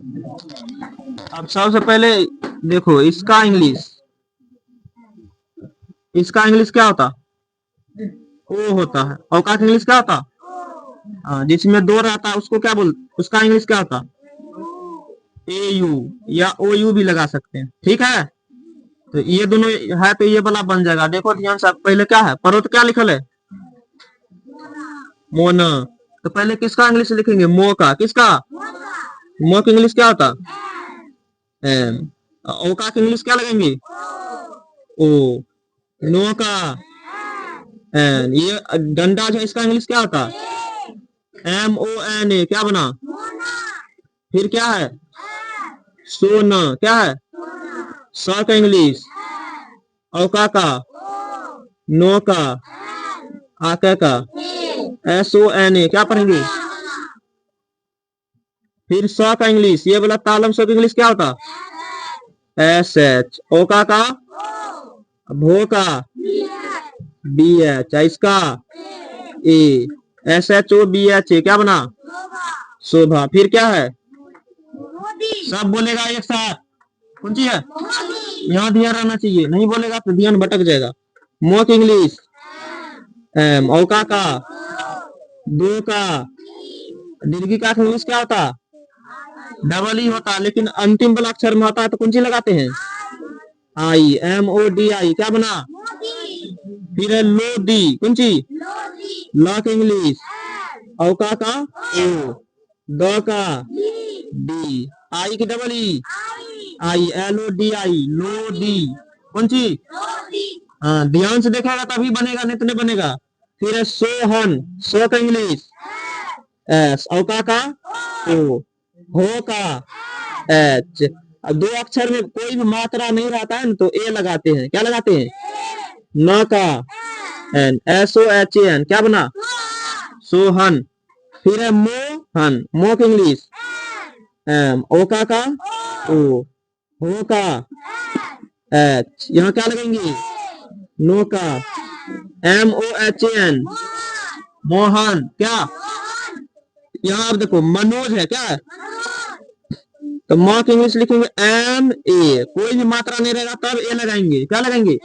अब सबसे पहले देखो इसका इंग्लिश क्या होता? ओ होता है। और का इंग्लिश क्या होता? जिसमें दो रहता है उसको क्या बोल, उसका इंग्लिश क्या होता? ए यू या ओ यू भी लगा सकते हैं, ठीक है। तो ये दोनों है तो ये वाला बन जाएगा। देखो ध्यान से, पहले क्या है, परो तो क्या लिखल है? मोना। तो पहले किसका इंग्लिश लिखेंगे? मो का। किसका? मो का इंग्लिश क्या होता? एम। ओ का इंग्लिश क्या लगेंगे? ओ। नो का एन। ये डंडा जो इसका इंग्लिश क्या होता? M O N A. क्या बना? फिर क्या है? सोना। क्या है? स का इंग्लिश? औका का? नो का? आका का? S O N A. क्या पढ़ेंगे? फिर स का इंग्लिश, ये वाला तालम स का इंग्लिश क्या होता? S H. ओका का? भो का? B H. इसका? A. S H O B H A. क्या बना? शोभा। फिर क्या है? सब बोलेगा एक साथ। कौन सी है? यहाँ ध्यान रहना चाहिए, नहीं बोलेगा तो ध्यान भटक जाएगा। Mock English? एम। औका का? दो का? दीर्घी का इंग्लिश क्या होता? डबल ही होता, लेकिन अंतिम वाला अक्षर में होता है तो कौन सी लगाते हैं? I. M O D I. क्या बना? फिर है लोदी। कौन सी? Lock English? औका का? ओ। द का? डी। आई की double E? I. L O D I. Lodi. कौन सी? हाँ, ध्यान से देखेगा तभी बनेगा, नहीं तो नहीं बनेगा। फिर है सोहन। सो का इंग्लिश? एस। औका का? ओ। हो का? एच। अब दो अक्षर में कोई भी मात्रा नहीं रहता है ना तो ए लगाते हैं। क्या लगाते हैं? न का? N. S O H A N. क्या बना? सोहन। फिर है मोहन। Mock English? एम। ओका का? ओ। हो का? एच। यहाँ क्या लगेंगे? नो का? M O H A N. Mohan. क्या? यहाँ आप देखो मनोज है। क्या है? तो माँ की इंग्लिश लिखेंगे एम ए। कोई भी मात्रा नहीं रहेगा तब ए लगाएंगे। क्या लगाएंगे?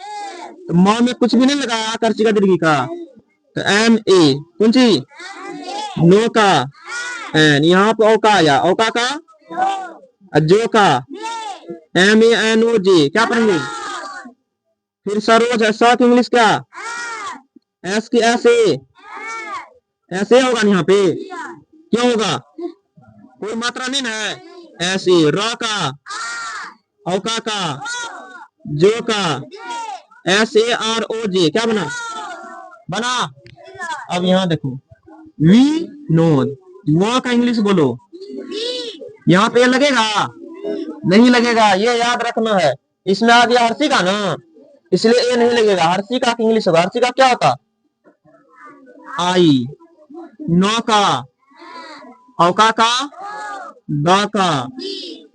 तो माँ में कुछ भी नहीं लगाया कर्सिका दीर्घी का, तो एम ए। कौन सी? नो का? एन। यहाँ पे औका आया। औका का? जो का? एम ए एन ओ जे। क्या पढ़ेंगे? फिर सरोज है। स की इंग्लिश क्या? एस की एस ए। ऐसे होगा यहाँ पे? क्यों होगा? कोई मात्रा नहीं ना है। ऐसे। र का? औका का? जो का? एस ए आर ओ जे। क्या बना? बना। अब यहाँ देखो वी नोद। वो का इंग्लिश बोलो। यहाँ पे लगेगा? नहीं लगेगा, ये याद रखना है। इसमें आ गया हर्षी का ना, इसलिए ये नहीं लगेगा। हर्षी का इंग्लिश होगा। हर्षी का क्या होता? आई। नौ का? औका का? द का?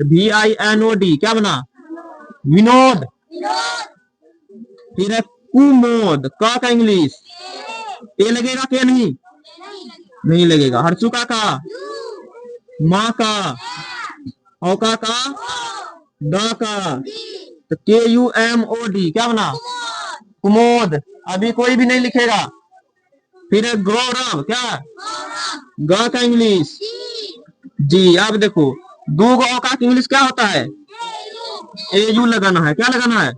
V I N O D. क्या बना? विनोद। फिर है कुमोद। का इंग्लिश? ए लगेगा क्या? नहीं, नहीं लगेगा। हर्षुका का? माँ का? औका का? द का? तो के यू एम ओ डी। क्या बना? कुमोद। अभी कोई भी नहीं लिखेगा। फिर है गौरव। क्या? ग का इंग्लिश? जी। अब देखो दो गौ का इंग्लिश क्या होता है? ए यू लगाना है। क्या लगाना है?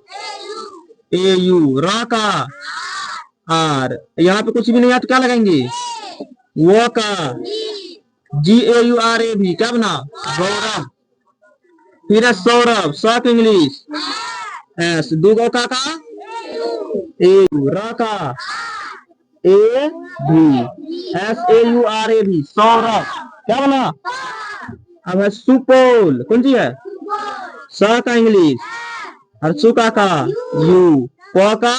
ए यू। र का? आर। यहाँ पे कुछ भी नहीं है तो क्या लगाएंगे? वो का? जी ए यू आर ए भी। क्या बना? गौरव। फिर है सौरभ। स का इंग्लिश? एस। दो का? A you. र का? ए भी। एस ए यू आर ए भी। सौरभ। क्या बना? अब है सुपौल। कौन सी है? स का इंग्लिश? हर्षुका का? यू। प का?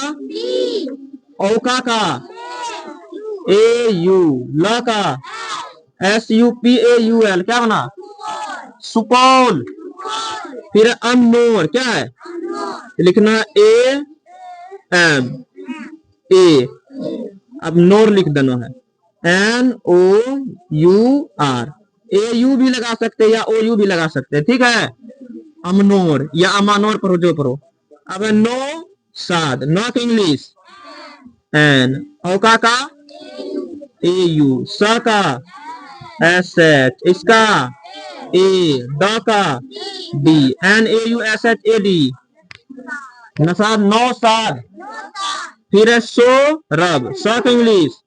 औका का? A you. ल का? S U P A U L. क्या बना? सुपौल। फिर अनमोल। क्या है? लिखना ए एम ए। अब नोर लिख देना है। N O U R. A U भी लगा सकते हैं या ओ यू भी लगा सकते हैं, ठीक है। अमनोर या अमानोर पढ़ो जो पढ़ो। अब नो साद, नॉट इंग्लिश। एन, औका का ए यू, स का एस एच, इसका ए, ड का D, N A U S H A D, नसाद नौ साद, फिर है सो रब, स का इंग्लिश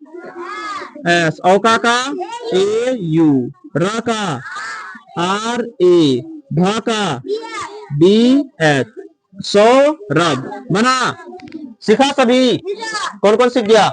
एस, औका का ए यू, र का आर ए, भ का बी एच, सो रब बना। सीखा सभी? कौन कौन सीख गया?